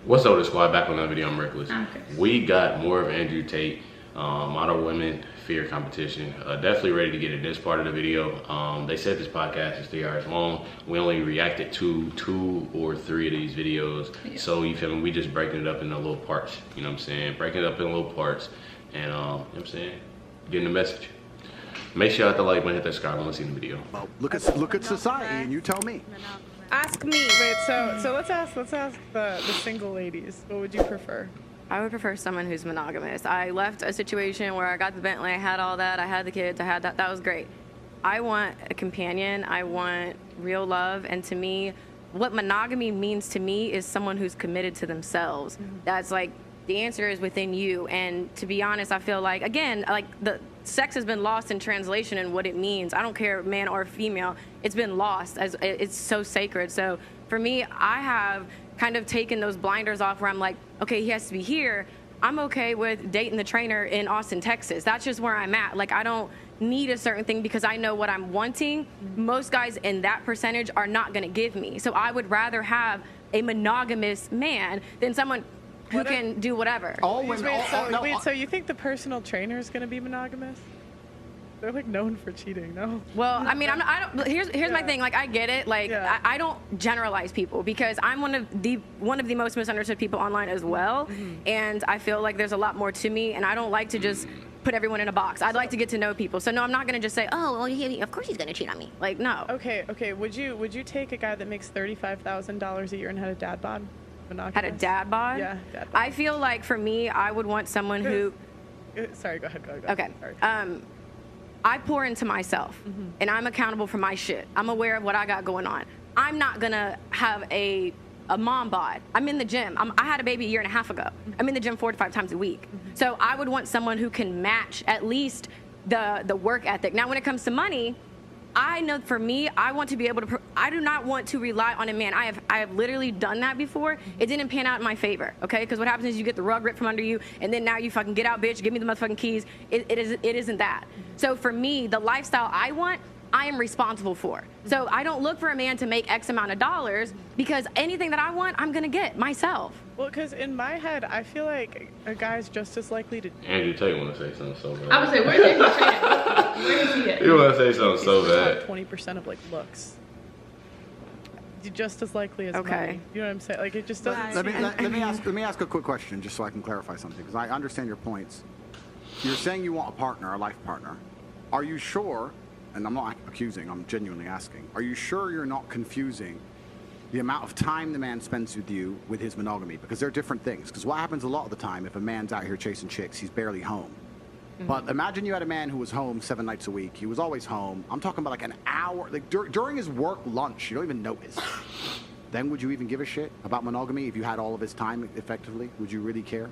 What's up, the squad? Back on another video. I'm Reckless. Okay. We got more of Andrew Tate, Model Women Fear competition. Definitely ready to get in this part of the video. They said this podcast is 3 hours long. We only reacted to 2 or 3 of these videos. Yeah. So you feel me? We just breaking it up into little parts. You know what I'm saying? Breaking it up in little parts. And you know what I'm saying? Getting the message. Make sure you hit the like button, hit that subscribe, and let's see the video. Well, look at society and you tell me. Ask me. Wait, so let's ask the single ladies. What would you prefer? I would prefer someone who's monogamous. I left a situation where I got the Bentley, I had all that, I had the kids, I had that. That was great. I want a companion. I want real love. And to me, what monogamy means to me is someone who's committed to themselves. Mm-hmm. That's like, the answer is within you. And to be honest, I feel like, again, like the sex has been lost in translation and what it means. I don't care man or female. It's been lost as it's so sacred. So for me, I have kind of taken those blinders off where I'm like, okay, he has to be here. I'm okay with dating the trainer in Austin, Texas. That's just where I'm at. Like, I don't need a certain thing because I know what I'm wanting. Most guys in that percentage are not going to give me. So I would rather have a monogamous man than someone who can do whatever. So you think the personal trainer is going to be monogamous? They're like known for cheating, no? Well, I mean, here's my thing. Like, I get it. Like, I don't generalize people because I'm one of the most misunderstood people online as well. Mm-hmm. And I feel like there's a lot more to me, and I don't like to just put everyone in a box. I'd like to get to know people. So no, I'm not gonna just say, oh, well, of course he's gonna cheat on me. Like, no. Okay. Would you take a guy that makes $35,000 a year and had a dad bod? Monogamous? Had a dad bod? Yeah, dad bod. I feel like for me, I would want someone who. Sorry, go ahead. Okay. Sorry. I pour into myself, and I'm accountable for my shit. I'm aware of what I got going on. I'm not gonna have a mom bod. I'm in the gym. I had a baby a year and a half ago. I'm in the gym 4 to 5 times a week. So I would want someone who can match at least the work ethic. Now, when it comes to money, I know for me, I want to be able to. I do not want to rely on a man. I have literally done that before. It didn't pan out in my favor, okay? Because what happens is you get the rug ripped from under you, and then now you fucking get out, bitch. Give me the motherfucking keys. It isn't that. So for me, the lifestyle I want, I am responsible for. So I don't look for a man to make X amount of dollars because anything that I want, I'm gonna get myself. Well, because in my head, I feel like a guy's just as likely to. Andrew Tate want to say something so bad. I would say, where's Andrew Tate? Where is he at? You want to say something so bad. 20% of like looks. You're just as likely as okay. Money. You know what I'm saying? Like, it just doesn't. Let me ask a quick question just so I can clarify something, because I understand your points. You're saying you want a partner, a life partner. Are you sure? And I'm not accusing, I'm genuinely asking. Are you sure you're not confusing the amount of time the man spends with you with his monogamy? Because they're different things. Because what happens a lot of the time, if a man's out here chasing chicks, he's barely home. Mm-hmm. But imagine you had a man who was home 7 nights a week. He was always home. I'm talking about like an hour, like during his work lunch, you don't even notice. Then would you even give a shit about monogamy if you had all of his time effectively? Would you really care?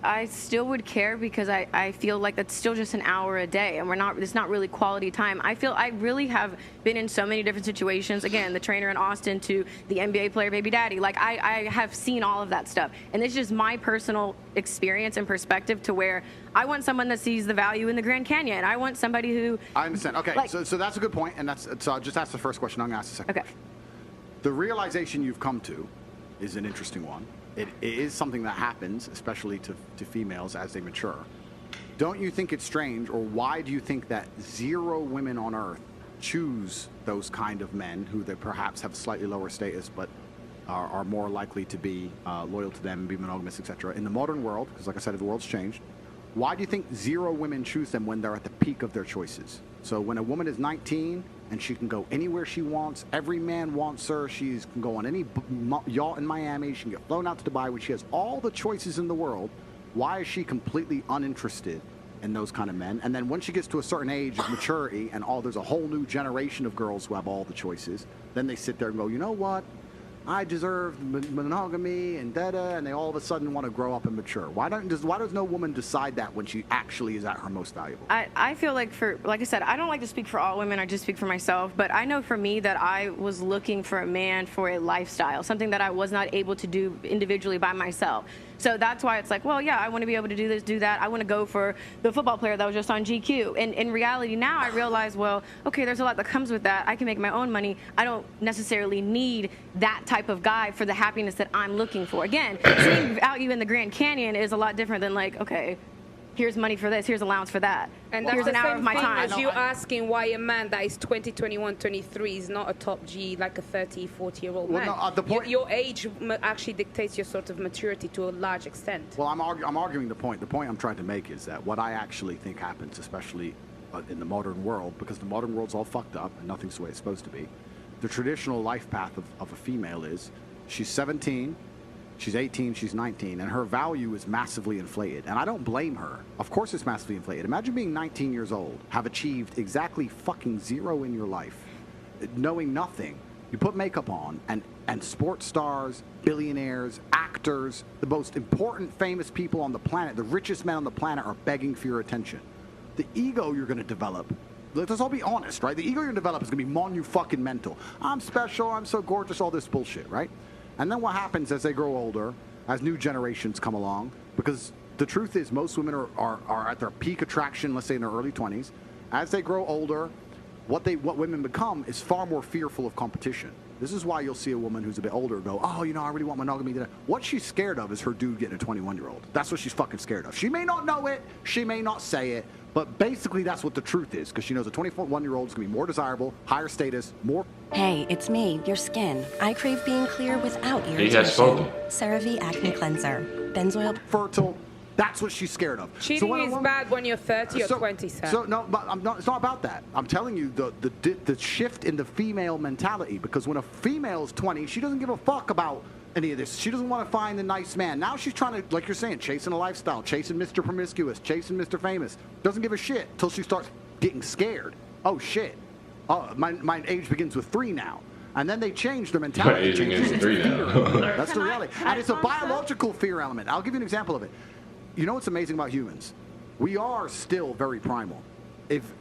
I still would care because I feel like that's still just an hour a day, and it's not really quality time. I feel I really have been in so many different situations. Again, the trainer in Austin to the NBA player baby daddy. Like, I have seen all of that stuff, and it's just my personal experience and perspective to where I want someone that sees the value in the Grand Canyon. I want somebody who. I understand. Okay, like, so that's a good point, and so I'll just ask the first question. I'm gonna ask the second question. The realization you've come to is an interesting one. It is something that happens, especially to females as they mature. Don't you think it's strange, or why do you think that 0 women on Earth choose those kind of men who they perhaps have slightly lower status but are more likely to be loyal to them, be monogamous, etc. In the modern world, because like I said, the world's changed, why do you think 0 women choose them when they're at the peak of their choices? So when a woman is 19 and she can go anywhere she wants, every man wants her, she can go on any yacht in Miami, she can get flown out to Dubai, when she has all the choices in the world, why is she completely uninterested in those kind of men? And then when she gets to a certain age of maturity and there's a whole new generation of girls who have all the choices, then they sit there and go, you know what? I deserve monogamy and and they all of a sudden want to grow up and mature. Why does no woman decide that when she actually is at her most valuable? I feel like like I said, I don't like to speak for all women, I just speak for myself, but I know for me that I was looking for a man for a lifestyle, something that I was not able to do individually by myself. So that's why it's like, well, yeah, I want to be able to do this, do that. I want to go for the football player that was just on GQ. And in reality now I realize, well, okay, there's a lot that comes with that. I can make my own money. I don't necessarily need that type of guy for the happiness that I'm looking for. Again, seeing value in the Grand Canyon is a lot different than like, okay, here's money for this, here's allowance for that. And that's here's an hour of my time. As you asking why a man that is 20, 21, 23 is not a top G like a 30, 40-year-old man. No, the point, your age actually dictates your sort of maturity to a large extent. Well, I'm arguing the point. The point I'm trying to make is that what I actually think happens, especially in the modern world, because the modern world's all fucked up and nothing's the way it's supposed to be. The traditional life path of a female is she's 17, she's 18, she's 19, and her value is massively inflated. And I don't blame her. Of course it's massively inflated. Imagine being 19 years old, have achieved exactly fucking zero in your life, knowing nothing. You put makeup on, and sports stars, billionaires, actors, the most important famous people on the planet, the richest men on the planet are begging for your attention. The ego you're going to develop, let's all be honest, right? The ego you're going to develop is going to be monu-fucking-mental. I'm special, I'm so gorgeous, all this bullshit, right? And then what happens as they grow older, as new generations come along, because the truth is most women are at their peak attraction, let's say in their early 20s. As they grow older, what women become is far more fearful of competition. This is why you'll see a woman who's a bit older go, oh, you know, I really want monogamy. What she's scared of is her dude getting a 21-year-old. That's what she's fucking scared of. She may not know it, she may not say it, but basically that's what the truth is, because she knows a 21-year-old is going to be more desirable, higher status, more... Hey, it's me, your skin. I crave being clear without irritation. He has spoken. CeraVe Acne Cleanser. Benzoyl... Fertile. That's what she's scared of. Cheating is bad when you're 30 or 27. So no, but it's not about that. I'm telling you the shift in the female mentality, because when a female is 20, she doesn't give a fuck about any of this. She doesn't want to find the nice man. Now she's trying to, like you're saying, chasing a lifestyle, chasing Mr. Promiscuous, chasing Mr. Famous. Doesn't give a shit till she starts getting scared. Oh shit. Oh, my age begins with 3 now. And then they change their mentality. My age begins with 3 now. That's the reality. And it's a biological fear element. I'll give you an example of it. You know what's amazing about humans? We are still very primal.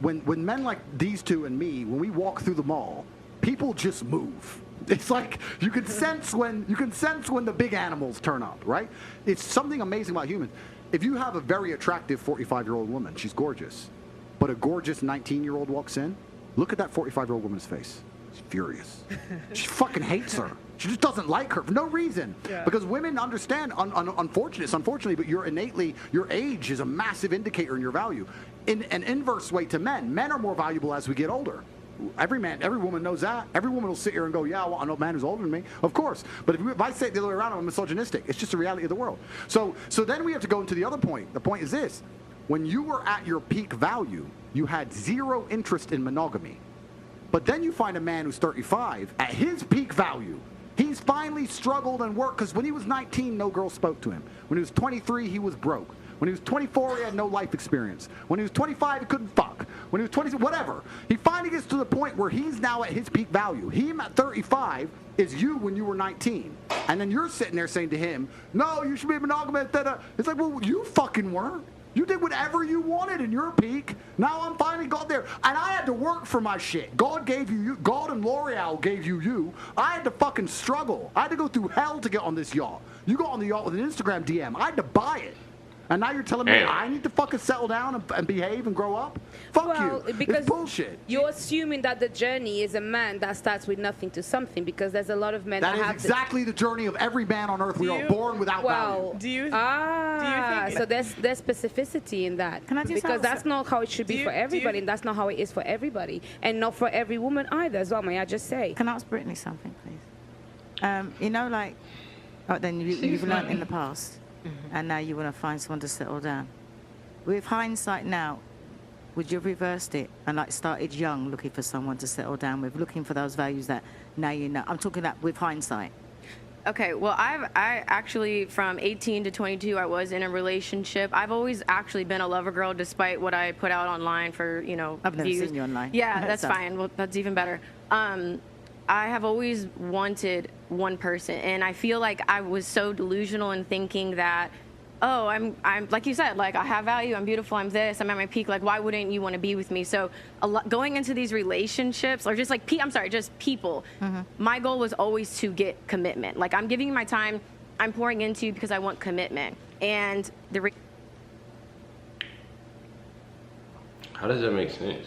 When men like these two and me, when we walk through the mall, people just move. It's like you can sense when the big animals turn up, right? It's something amazing about humans. If you have a very attractive 45-year-old woman, she's gorgeous, but a gorgeous 19-year-old walks in, look at that 45-year-old woman's face. She's furious. She fucking hates her. She just doesn't like her for no reason. Yeah. Because women understand, unfortunately, but your age is a massive indicator in your value. In an inverse way to men, men are more valuable as we get older. Every woman knows that. Every woman will sit here and go, yeah, well, I know a man who's older than me. Of course. But if I say it the other way around, I'm misogynistic. It's just the reality of the world. So then we have to go into the other point. The point is this. When you were at your peak value, you had zero interest in monogamy. But then you find a man who's 35 at his peak value. He's finally struggled and worked, because when he was 19, no girl spoke to him. When he was 23, he was broke. When he was 24, he had no life experience. When he was 25, he couldn't fuck. When he was 20, whatever. He finally gets to the point where he's now at his peak value. Him at 35 is you when you were 19. And then you're sitting there saying to him, no, you should be monogamous. It's like, well, you fucking weren't. You did whatever you wanted in your peak. Now I'm finally got there. And I had to work for my shit. God gave you. God and L'Oreal gave you. I had to fucking struggle. I had to go through hell to get on this yacht. You got on the yacht with an Instagram DM. I had to buy it. And now you're telling me I need to fucking settle down and behave and grow up? Fuck you. Because it's bullshit. You're assuming that the journey is a man that starts with nothing to something, because there's a lot of men that have... That is exactly the journey of every man on earth. We are born without value. Do you think... So there's specificity in that. Can I just because that's not how it should be for everybody, and that's not how it is for everybody. And not for every woman either as well, may I just say. Can I ask Brittany something, please? You know, like... then you've learned in the past... And now you want to find someone to settle down. With hindsight now, would you have reversed it and like started young, looking for someone to settle down with, looking for those values that now you know? I'm talking that with hindsight. Okay, well, I actually, from 18 to 22, I was in a relationship. I've always actually been a lover girl, despite what I put out online for, I've never views. seen you online. Yeah, that's fine. Well, that's even better. I have always wanted one person, and I feel like I was so delusional in thinking that, oh, I'm like you said, like I have value, I'm beautiful, I'm this, I'm at my peak. Like, why wouldn't you want to be with me? So, going into these relationships, or just like just people. My goal was always to get commitment. Like, I'm giving you my time. I'm pouring into you because I want commitment. And how does that make sense?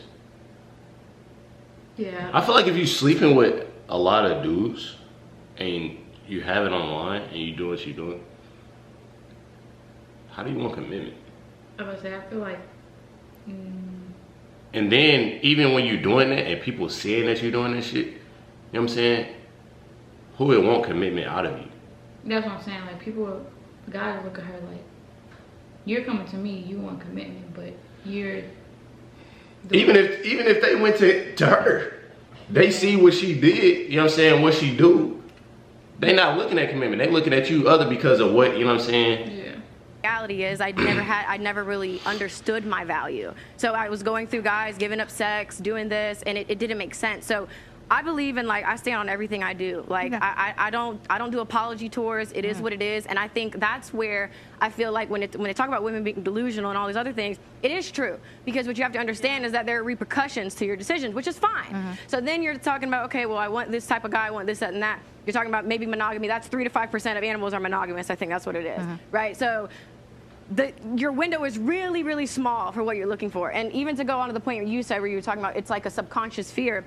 Yeah. I feel like if you sleeping with a lot of dudes and you have it online and you do what you're doing, how do you want commitment? I was gonna say, I feel like. And then even when you're doing that and people saying that you're doing that shit, you know what I'm saying? Who would want commitment out of you? That's what I'm saying. Like guys look at her like, you're coming to me, you want commitment, but you're. Even if they went to her, they see what she did, you know what I'm saying, what she do. They not looking at commitment. They looking at you other because of what, you know what I'm saying? Yeah. Reality is I never really understood my value. So I was going through guys, giving up sex, doing this, and it didn't make sense. So I believe in, like, I stand on everything I do. Like, yeah. I don't do apology tours. It is what it is. And I think that's where I feel like when they talk about women being delusional and all these other things, it is true. Because what you have to understand is that there are repercussions to your decisions, which is fine. So then you're talking about, okay, well, I want this type of guy, I want this, that, and that. You're talking about maybe monogamy. That's 3 to 5% of animals are monogamous. I think that's what it is, right? So your window is really, really small for what you're looking for. And even to go on to the point you said where you were talking about it's like a subconscious fear,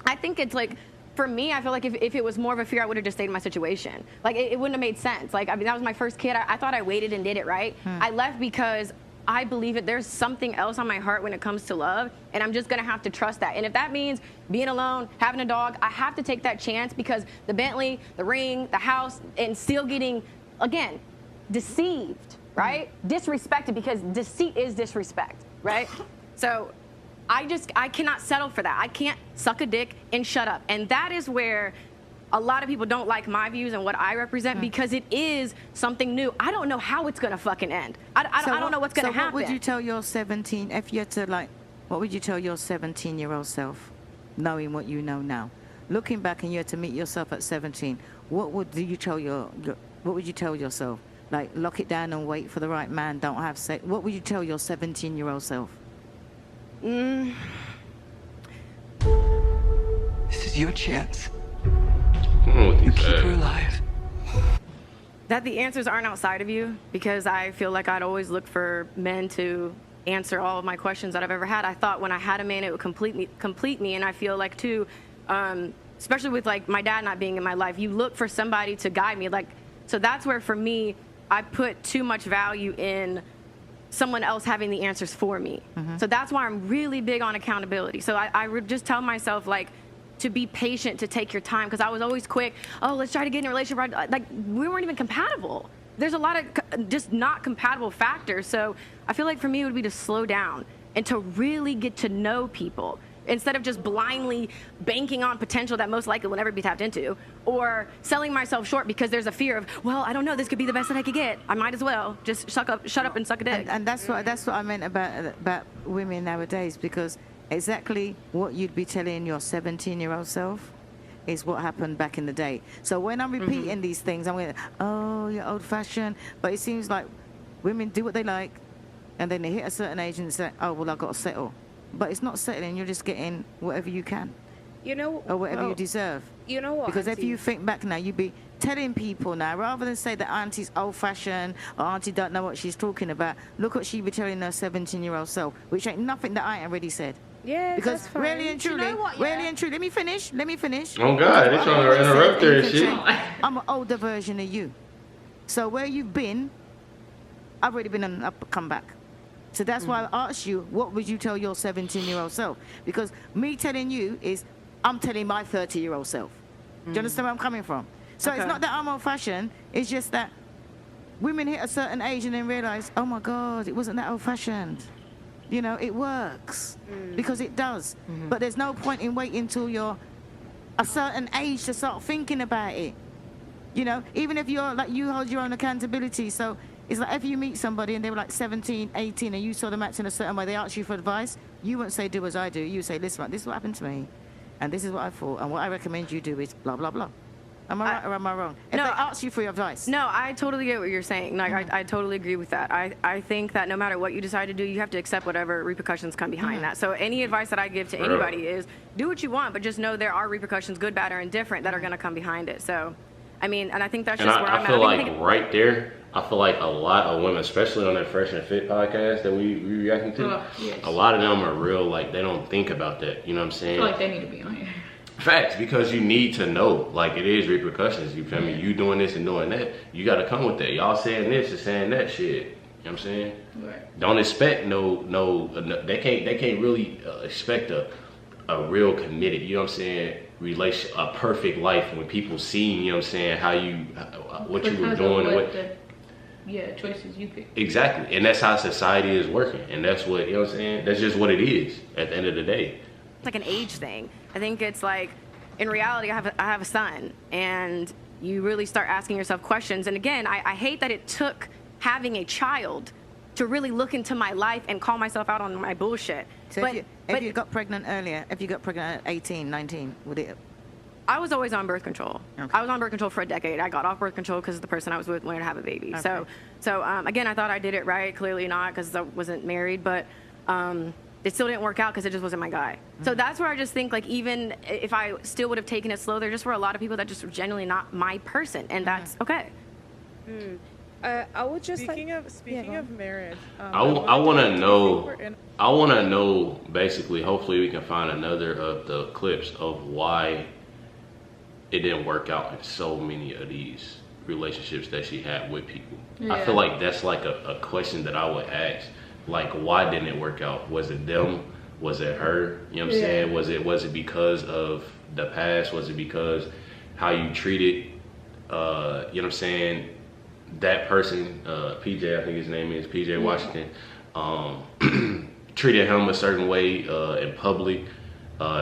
I think it's like, for me, I feel like if it was more of a fear, I would have just stayed in my situation. Like, it wouldn't have made sense. Like, I mean, that was my first kid. I thought I waited and did it right. I left because I believe that there's something else on my heart when it comes to love, and I'm just going to have to trust that. And if that means being alone, having a dog, I have to take that chance because the Bentley, the ring, the house, and still getting, again, deceived, right? Disrespected, because deceit is disrespect, right? So I cannot settle for that. I can't suck a dick and shut up. And that is where a lot of people don't like my views and what I represent because it is something new. I don't know how it's going to fucking end. I don't know what's going to happen. So what would you tell your 17, if you had to, like, what would you tell your 17-year-old self, knowing what you know now? Looking back and you had to meet yourself at 17, what would you tell what would you tell yourself? Like, lock it down and wait for the right man, don't have sex. What would you tell your 17-year-old self? This is your chance. You keep her alive. That the answers aren't outside of you, because I feel like I'd always look for men to answer all of my questions that I've ever had. I thought when I had a man, it would complete me, and I feel like too, especially with like my dad not being in my life, you look for somebody to guide me. Like, so that's where for me, I put too much value in someone else having the answers for me. So that's why I'm really big on accountability. So I would just tell myself, like, to be patient, to take your time, because I was always quick, oh, let's try to get in a relationship. Like, we weren't even compatible. There's a lot of just not compatible factors. So I feel like for me, it would be to slow down and to really get to know people, instead of just blindly banking on potential that most likely will never be tapped into, or selling myself short because there's a fear of, well, I don't know, this could be the best that I could get. I might as well just shut up and suck a dick. And that's what I meant about women nowadays, because exactly what you'd be telling your 17-year-old self is what happened back in the day. So when I'm repeating these things, I'm going, oh, you're old-fashioned. But it seems like women do what they like, and then they hit a certain age and say, oh, well, I've got to settle. But it's not settling. You're just getting whatever you can. You know, or whatever you deserve. You know what? Because Auntie, if you think back now, you'd be telling people now, rather than say that Auntie's old-fashioned or Auntie don't know what she's talking about, look what she'd be telling her 17-year-old self, which ain't nothing that I ain't already said. Yeah, because that's fine. really and truly, really and truly, let me finish. Oh God, they're trying to interrupt her and shit. I'm an older version of you. So where you've been, I've already been on up come back. So that's why I asked you, what would you tell your 17-year-old self? Because me telling you is, I'm telling my 30-year-old self. Do you understand where I'm coming from? So it's not that I'm old-fashioned, it's just that women hit a certain age and then realize, oh my God, it wasn't that old-fashioned. You know, it works, because it does. But there's no point in waiting till you're a certain age to start thinking about it. You know, even if you're like, you hold your own accountability. So it's like if you meet somebody and they were like 17, 18, and you saw them acting a certain way, they ask you for advice, you wouldn't say, do as I do. You say, listen, this is what happened to me, and this is what I thought, and what I recommend you do is blah, blah, blah. Am I right or am I wrong? If they ask you for your advice. No, I totally get what you're saying. Like, I totally agree with that. I think that no matter what you decide to do, you have to accept whatever repercussions come behind that. So any advice that I give to anybody is do what you want, but just know there are repercussions, good, bad, or indifferent, that are going to come behind it. So I mean, and I think that's And just where I'm I at. feel like right there, I feel like a lot of women, especially on that Fresh and Fit podcast that we reacting to, yes. a lot of them are real, like, they don't think about that. You know what I'm saying? I feel like they need to be on here. Facts, because you need to know, like, it is repercussions. You feel me? You doing this and doing that, you got to come with that. Y'all saying this and saying that shit. You know what I'm saying? Right. Don't expect they can't really expect a real committed, you know what I'm saying, a perfect life when people see, you know what I'm saying, how you, what you were doing and what. Choices you pick. Exactly, and that's how society is working, and that's what, you know what I'm saying, that's just what it is at the end of the day. It's like an age thing. I think it's like, in reality, I have a son, and you really start asking yourself questions. And again, I hate that it took having a child to really look into my life and call myself out on my bullshit. So if you got pregnant earlier, if you got pregnant at 18, 19, would it? I was always on birth control. Okay. I was on birth control for a decade. I got off birth control because the person I was with wanted to have a baby. Okay. So again, I thought I did it right. Clearly not, because I wasn't married, but it still didn't work out because it just wasn't my guy. Mm-hmm. So that's where I just think, like, even if I still would have taken it slow, there just were a lot of people that just were genuinely not my person, and that's okay. I would just speaking of marriage. I want to know. I want to know, basically. Hopefully, we can find another of the clips of why it didn't work out in so many of these relationships that she had with people. Yeah. I feel like that's like a question that I would ask. Like, why didn't it work out? Was it them? Was it her? You know what I'm saying? Was it because of the past? Was it because how you treated, you know what I'm saying, that person, PJ, I think his name is PJ Washington, treated him a certain way in public,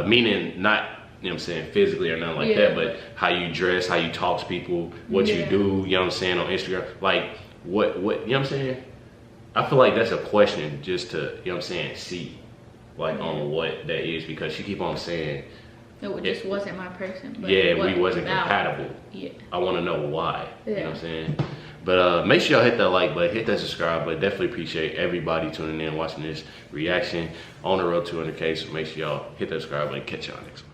meaning not, you know what I'm saying, physically or nothing like that, but how you dress, how you talk to people, what you do, you know what I'm saying, on Instagram, like what, you know what I'm saying? I feel like that's a question just to, you know what I'm saying, see, like, on what that is, because she keep on saying, it just wasn't my person. But we wasn't compatible. Yeah. I want to know why, you know what I'm saying? But make sure y'all hit that like button, hit that subscribe button. Definitely appreciate everybody tuning in, watching this reaction on the road to 200K. So make sure y'all hit that subscribe button. Catch y'all next one.